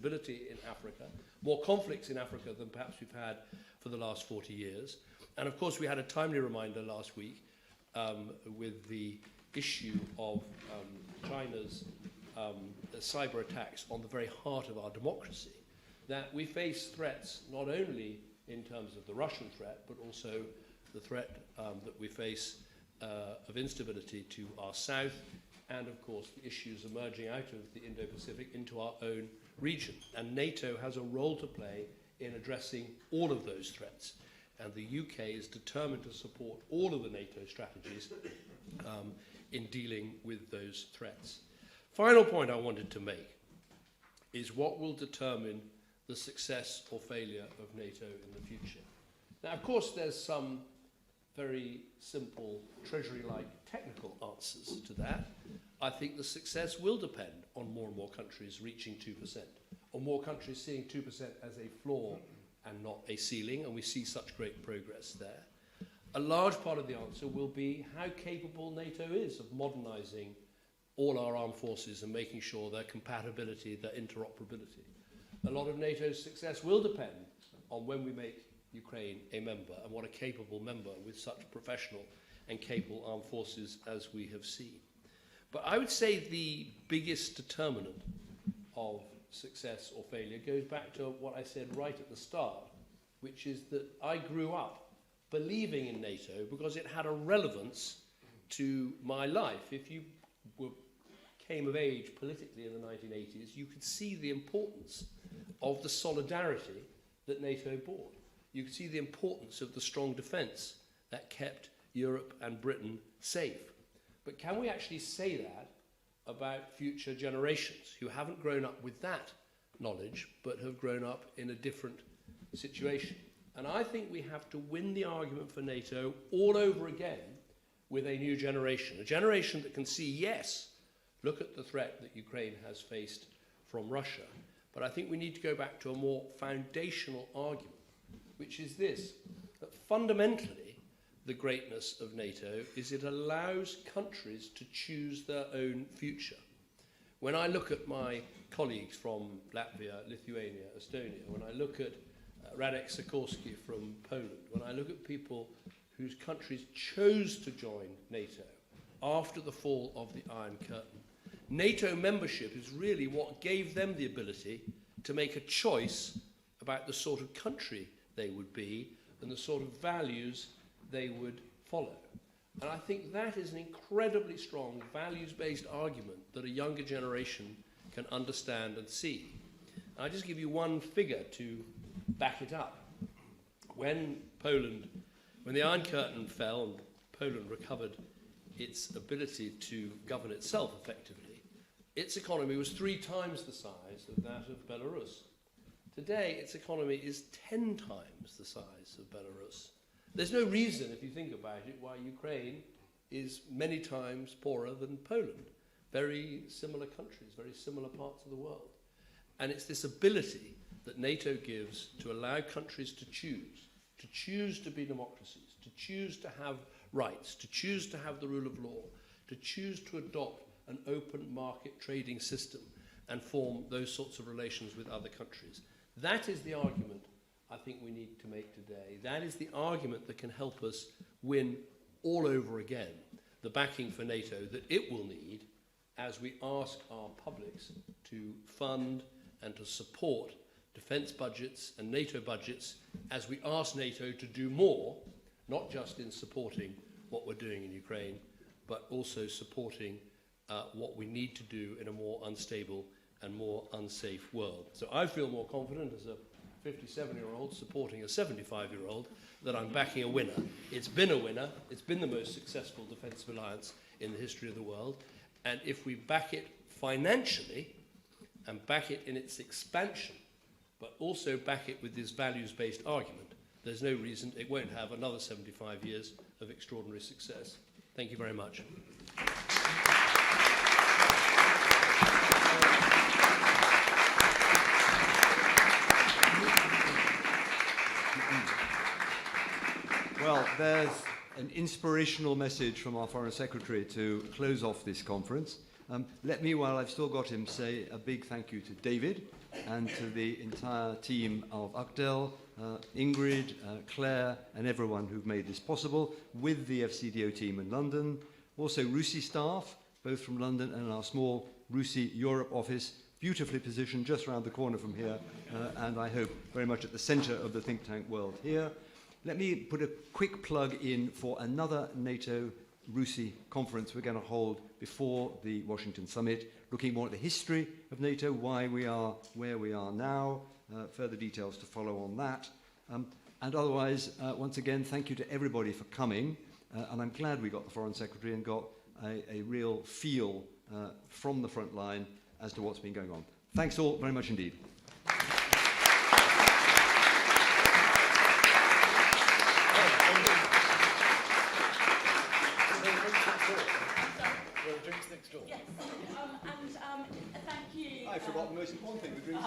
stability in Africa, more conflicts in Africa than perhaps we've had for the last 40 years. And of course, we had a timely reminder last week with the issue of China's cyber attacks on the very heart of our democracy, that we face threats not only in terms of the Russian threat, but also the threat that we face of instability to our south, and of course the issues emerging out of the Indo-Pacific into our own region. And NATO has a role to play in addressing all of those threats. And the UK is determined to support all of the NATO strategies in dealing with those threats. Final point I wanted to make is what will determine the success or failure of NATO in the future. Now, of course, there's some very simple, Treasury-like technical answers to that. I think the success will depend on more and more countries reaching 2%, or more countries seeing 2% as a floor and not a ceiling, and we see such great progress there. A large part of the answer will be how capable NATO is of modernizing all our armed forces and making sure their compatibility, their interoperability. A lot of NATO's success will depend on when we make Ukraine a member, and what a capable member with such professional and capable armed forces as we have seen. But I would say the biggest determinant of success or failure goes back to what I said right at the start, which is that I grew up believing in NATO because it had a relevance to my life. If you came of age politically in the 1980s, you could see the importance of the solidarity that NATO brought. You could see the importance of the strong defence that kept Europe and Britain safe. But can we actually say that about future generations who haven't grown up with that knowledge, but have grown up in a different situation? And I think we have to win the argument for NATO all over again with a new generation, a generation that can see, yes, look at the threat that Ukraine has faced from Russia. But I think we need to go back to a more foundational argument, which is this, that fundamentally the greatness of NATO is it allows countries to choose their own future. When I look at my colleagues from Latvia, Lithuania, Estonia, when I look at Radek Sikorski from Poland, when I look at people whose countries chose to join NATO after the fall of the Iron Curtain, NATO membership is really what gave them the ability to make a choice about the sort of country they would be and the sort of values they would follow. And I think that is an incredibly strong values-based argument that a younger generation can understand and see. And I'll just give you one figure to back it up. When the Iron Curtain fell and Poland recovered its ability to govern itself effectively, its economy was 3 times the size of that of Belarus. Today, its economy is 10 times the size of Belarus. There's no reason, if you think about it, why Ukraine is many times poorer than Poland. Very similar countries, very similar parts of the world. And it's this ability that NATO gives to allow countries to choose to be democracies, to choose to have rights, to choose to have the rule of law, to choose to adopt an open market trading system and form those sorts of relations with other countries. That is the argument I think we need to make today. That is the argument that can help us win all over again the backing for NATO that it will need as we ask our publics to fund and to support defence budgets and NATO budgets, as we ask NATO to do more, not just in supporting what we're doing in Ukraine, but also supporting what we need to do in a more unstable and more unsafe world. So I feel more confident as a 57-year-old supporting a 75-year-old that I'm backing a winner. It's been a winner. It's been the most successful defensive alliance in the history of the world. And if we back it financially and back it in its expansion, but also back it with this values-based argument, there's no reason it won't have another 75 years of extraordinary success. Thank you very much. Well, there's an inspirational message from our Foreign Secretary to close off this conference. Let me, while I've still got him, say a big thank you to David and to the entire team of UCDEL, Ingrid, Claire, and everyone who've made this possible, with the FCDO team in London. Also RUSI staff, both from London and our small RUSI Europe office, beautifully positioned just around the corner from here, and I hope very much at the centre of the think tank world here. Let me put a quick plug in for another NATO RUSI conference we're going to hold before the Washington summit, looking more at the history of NATO, why we are where we are now, further details to follow on that. And otherwise, once again, thank you to everybody for coming, and I'm glad we got the Foreign Secretary and got a real feel from the front line as to what's been going on. Thanks all very much indeed. Yes, and thank you. I forgot the most important thing, the drinks.